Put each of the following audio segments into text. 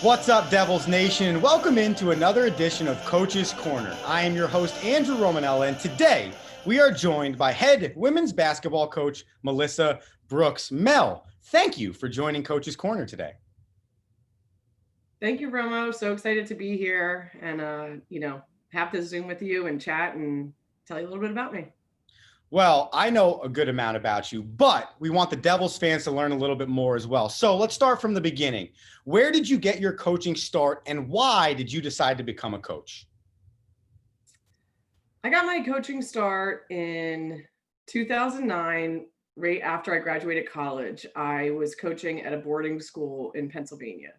What's up, Devils Nation? Welcome into another edition of Coach's Corner. I am your host, Andrew Romanella, and today we are joined by head women's basketball coach, Melissa Brooks. Mel, thank you for joining Coach's Corner today. Thank you, Romo. So excited to be here and, have to Zoom with you and chat and tell you a little bit about me. Well, I know a good amount about you, but we want the Devils fans to learn a little bit more as well. So let's start from the beginning. Where did you get your coaching start and why did you decide to become a coach? I got my coaching start in 2009, right after I graduated college. I was coaching at a boarding school in Pennsylvania.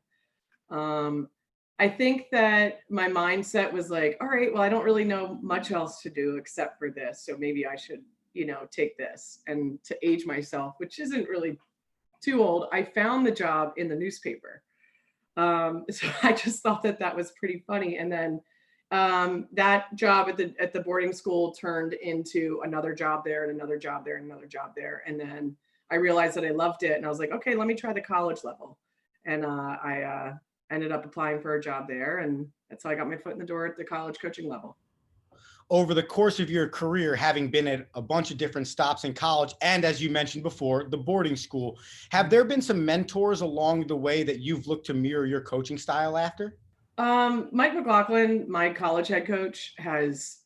I think that my mindset was like, all right, well, I don't really know much else to do except for this. So maybe I should, take this. And to age myself, which isn't really too old, I found the job in the newspaper. So I just thought that was pretty funny. And then that job at the boarding school turned into another job there and another job there and another job there. And then I realized that I loved it. And I was like, okay, let me try the college level. And I ended up applying for a job there. And that's how I got my foot in the door at the college coaching level. Over the course of your career, having been at a bunch of different stops in college, and as you mentioned before, the boarding school, have there been some mentors along the way that you've looked to mirror your coaching style after? Mike McLaughlin, my college head coach, has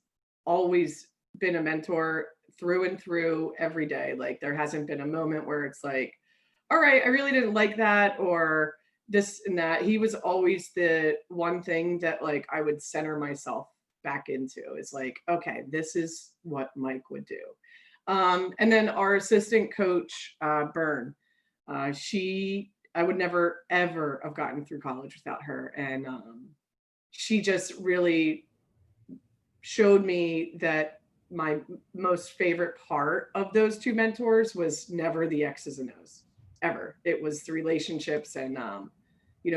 always been a mentor through and through every day. Like there hasn't been a moment where it's like, all right, I really didn't like that or this and that. He was always the one thing that like I would center myself back into. It's like, okay, this is what Mike would do. And then our assistant coach, Byrne, I would never, ever have gotten through college without her. And she just really showed me that my most favorite part of those two mentors was never the X's and O's, ever. It was the relationships. And,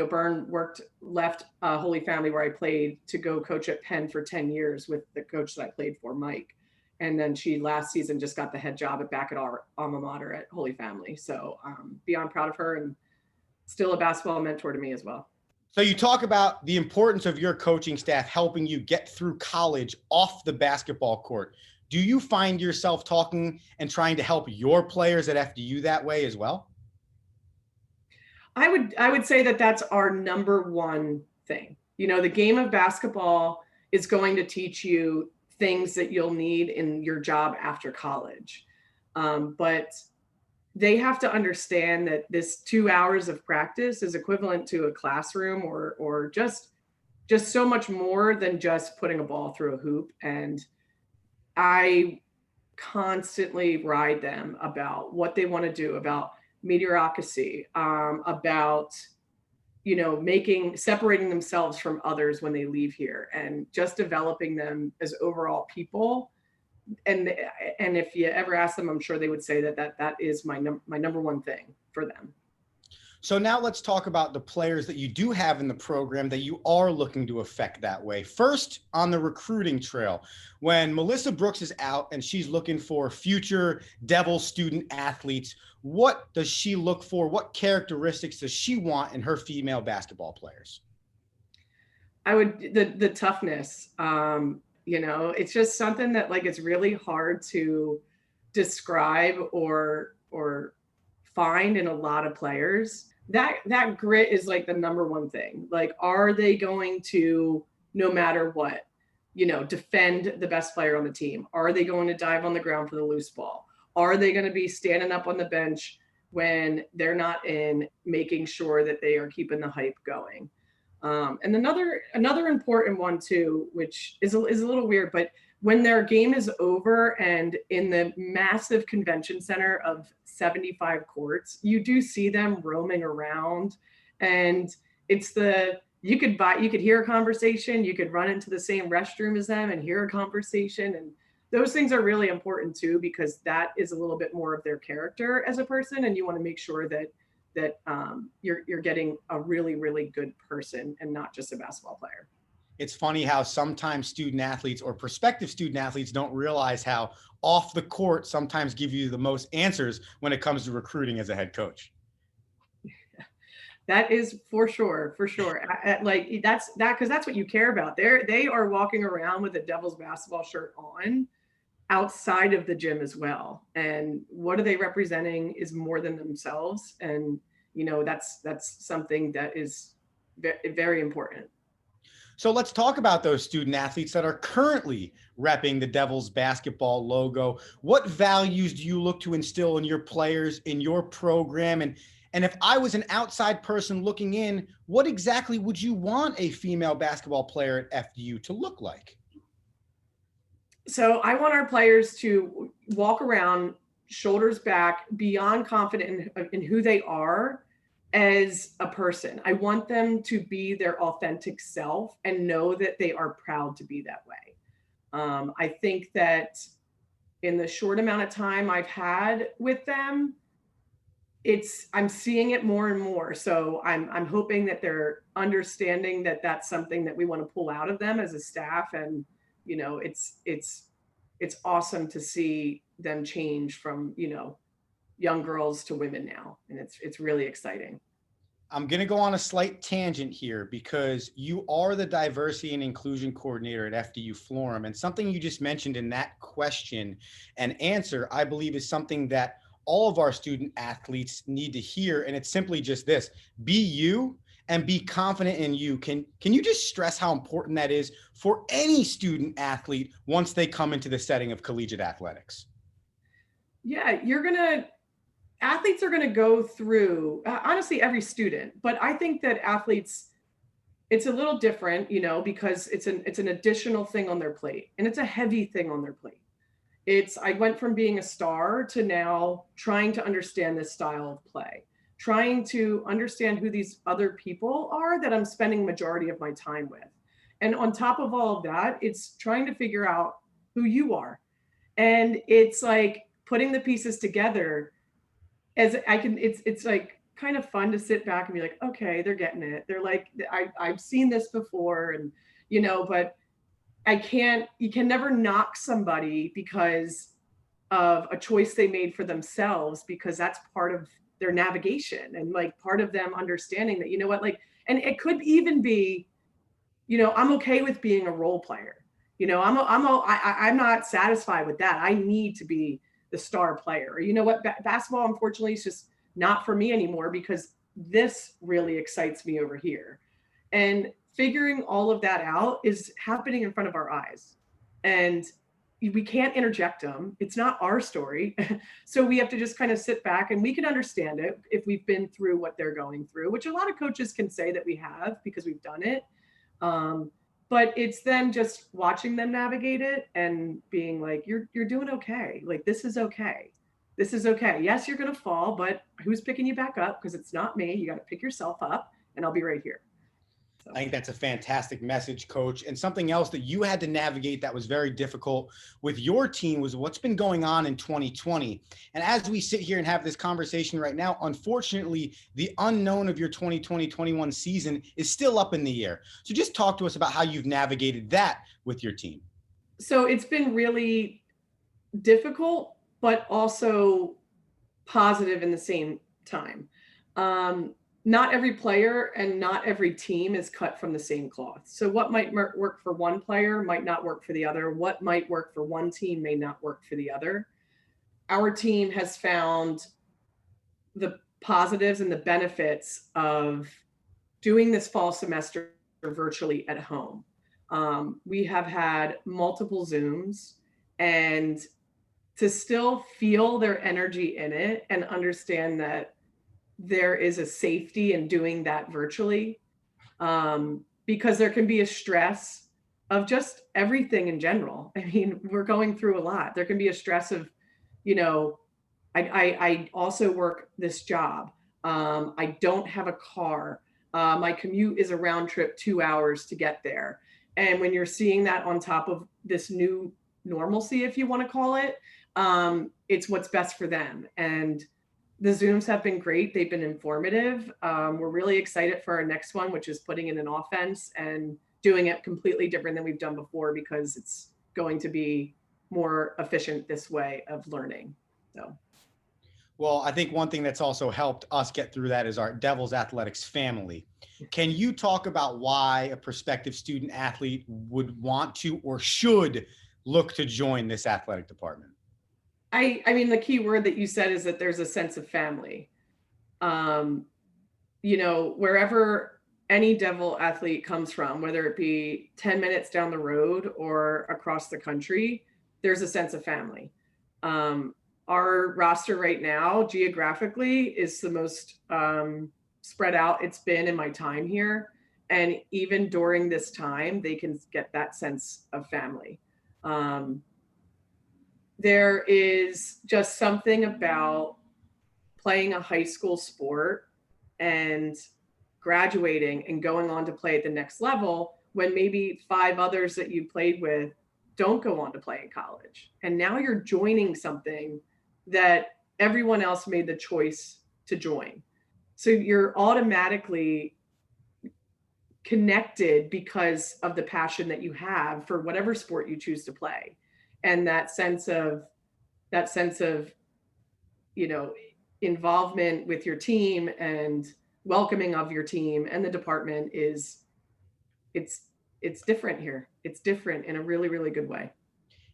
Byrne left Holy Family where I played to go coach at Penn for 10 years with the coach that I played for, Mike. And then she last season just got the head job back at our alma mater at Holy Family. So beyond proud of her and still a basketball mentor to me as well. So you talk about the importance of your coaching staff helping you get through college off the basketball court. Do you find yourself talking and trying to help your players at FDU that way as well? I would say that that's our number one thing. The game of basketball is going to teach you things that you'll need in your job after college. But they have to understand that this 2 hours of practice is equivalent to a classroom or just so much more than just putting a ball through a hoop. And I constantly ride them about what they want to do, about meritocracy, about separating themselves from others when they leave here and just developing them as overall people. And if you ever ask them, I'm sure they would say that is my number one thing for them. So now let's talk about the players that you do have in the program that you are looking to affect that way. First, on the recruiting trail, when Melissa Brooks is out and she's looking for future Devils student athletes, what does she look for? What characteristics does she want in her female basketball players? The toughness. It's just something that like it's really hard to describe or find in a lot of players. That grit is like the number one thing. Like, are they going to, no matter what, defend the best player on the team? Are they going to dive on the ground for the loose ball? Are they going to be standing up on the bench when they're not in, making sure that they are keeping the hype going? And another important one too, which is a little weird, but when their game is over and in the massive convention center of 75 courts, you do see them roaming around, and you could hear a conversation, you could run into the same restroom as them and hear a conversation, and those things are really important too, because that is a little bit more of their character as a person, and you want to make sure that you're getting a really, really good person and not just a basketball player. It's funny how sometimes student athletes or prospective student athletes don't realize how off the court sometimes give you the most answers when it comes to recruiting as a head coach. That is for sure. Like that's that because that's what you care about. They are walking around with a Devils basketball shirt on outside of the gym as well. And what are they representing is more than themselves. And that's something that is very important. So let's talk about those student athletes that are currently repping the Devils basketball logo. What values do you look to instill in your players, in your program? And if I was an outside person looking in, what exactly would you want a female basketball player at FDU to look like? So I want our players to walk around shoulders back, beyond confident in who they are as a person. I want them to be their authentic self and know that they are proud to be that way. I think that in the short amount of time I've had with them, I'm seeing it more and more. So I'm hoping that they're understanding that that's something that we want to pull out of them as a staff. And it's awesome to see them change from young girls to women now, and it's really exciting. I'm going to go on a slight tangent here because you are the diversity and inclusion coordinator at FDU Florham. And something you just mentioned in that question and answer, I believe, is something that all of our student athletes need to hear. And it's simply just this: be you and be confident in you. Can you just stress how important that is for any student athlete once they come into the setting of collegiate athletics? Yeah, athletes are going to go through, honestly, every student, but I think that athletes, it's a little different, because it's an additional thing on their plate, and it's a heavy thing on their plate. I went from being a star to now trying to understand this style of play, trying to understand who these other people are that I'm spending majority of my time with. And on top of all of that, it's trying to figure out who you are. And it's like putting the pieces together as I can. It's like kind of fun to sit back and be like, okay, they're getting it. They're like, I've seen this before. And, but you can never knock somebody because of a choice they made for themselves, because that's part of their navigation and like part of them understanding that, what, like, and it could even be, I'm okay with being a role player. I'm not satisfied with that. I need to be the star player. Or, what, basketball, unfortunately, is just not for me anymore because this really excites me over here. And figuring all of that out is happening in front of our eyes. And we can't interject them. It's not our story. So we have to just kind of sit back, and we can understand it if we've been through what they're going through, which a lot of coaches can say that we have because we've done it. But it's then just watching them navigate it and being like, you're doing okay. Like, this is okay. This is okay. Yes, you're going to fall, but who's picking you back up? Because it's not me. You got to pick yourself up, and I'll be right here. So. I think that's a fantastic message, Coach. And something else that you had to navigate that was very difficult with your team was what's been going on in 2020. And as we sit here and have this conversation right now, unfortunately, the unknown of your 2020-21 season is still up in the air. So just talk to us about how you've navigated that with your team. So it's been really difficult, but also positive in the same time. Not every player and not every team is cut from the same cloth. So what might work for one player might not work for the other. What might work for one team may not work for the other. Our team has found the positives and the benefits of doing this fall semester virtually at home. We have had multiple Zooms, and to still feel their energy in it and understand that there is a safety in doing that virtually, because there can be a stress of just everything in general. I mean, we're going through a lot. There can be a stress of, I also work this job. I don't have a car. My commute is a round trip 2 hours to get there. And when you're seeing that on top of this new normalcy, if you want to call it, it's what's best for them. And the Zooms have been great. They've been informative. We're really excited for our next one, which is putting in an offense and doing it completely different than we've done before, because it's going to be more efficient this way of learning. So. Well, I think one thing that's also helped us get through that is our Devils Athletics family. Can you talk about why a prospective student athlete would want to or should look to join this athletic department? I mean, the key word that you said is that there's a sense of family. Um, wherever any Devil athlete comes from, whether it be 10 minutes down the road or across the country, there's a sense of family. Um, our roster right now, geographically, is the most spread out it's been in my time here. And even during this time, they can get that sense of family. Um, there is just something about playing a high school sport and graduating and going on to play at the next level when maybe five others that you played with don't go on to play in college. And now you're joining something that everyone else made the choice to join. So you're automatically connected because of the passion that you have for whatever sport you choose to play. And that sense of, you know, involvement with your team and welcoming of your team and the department is it's different here. It's different in a really, really good way.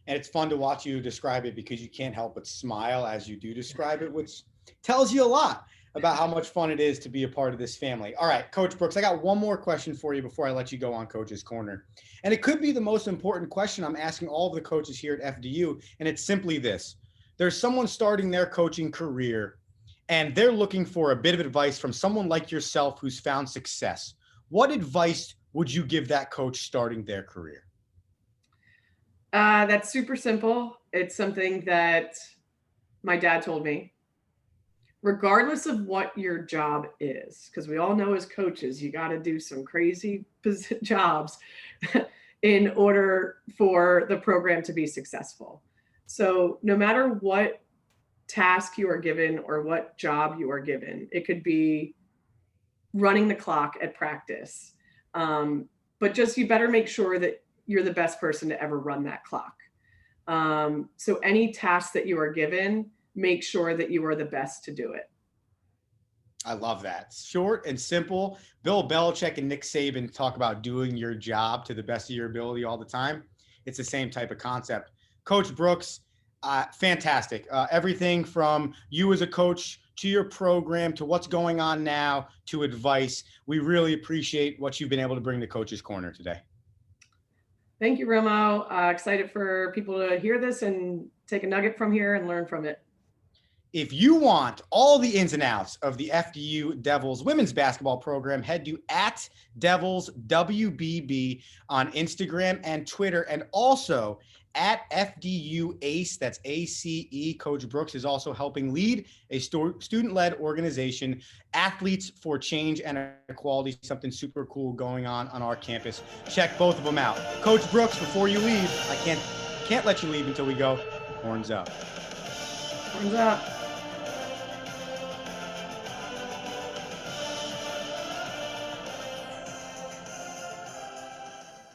And it's fun to watch you describe it because you can't help but smile as you do describe it, which tells you a lot about how much fun it is to be a part of this family. All right, Coach Brooks, I got one more question for you before I let you go on Coach's Corner. And it could be the most important question I'm asking all of the coaches here at FDU, and it's simply this. There's someone starting their coaching career, and they're looking for a bit of advice from someone like yourself who's found success. What advice would you give that coach starting their career? That's super simple. It's something that my dad told me. Regardless of what your job is, because we all know as coaches, you got to do some crazy jobs in order for the program to be successful. So, no matter what task you are given or what job you are given, it could be running the clock at practice. But just you better make sure that you're the best person to ever run that clock. So, any task that you are given, make sure that you are the best to do it. I love that. Short and simple. Bill Belichick and Nick Saban talk about doing your job to the best of your ability all the time. It's the same type of concept. Coach Brooks, fantastic. Everything from you as a coach to your program to what's going on now to advice. We really appreciate what you've been able to bring to Coach's Corner today. Thank you, Romo. Excited for people to hear this and take a nugget from here and learn from it. If you want all the ins and outs of the FDU Devils women's basketball program, head to @DevelsWBB on Instagram and Twitter, and also at FDU ACE, that's ACE. Coach Brooks is also helping lead a student-led organization, Athletes for Change and Equality, something super cool going on our campus. Check both of them out. Coach Brooks, before you leave, I can't let you leave until we go horns up. Horns up.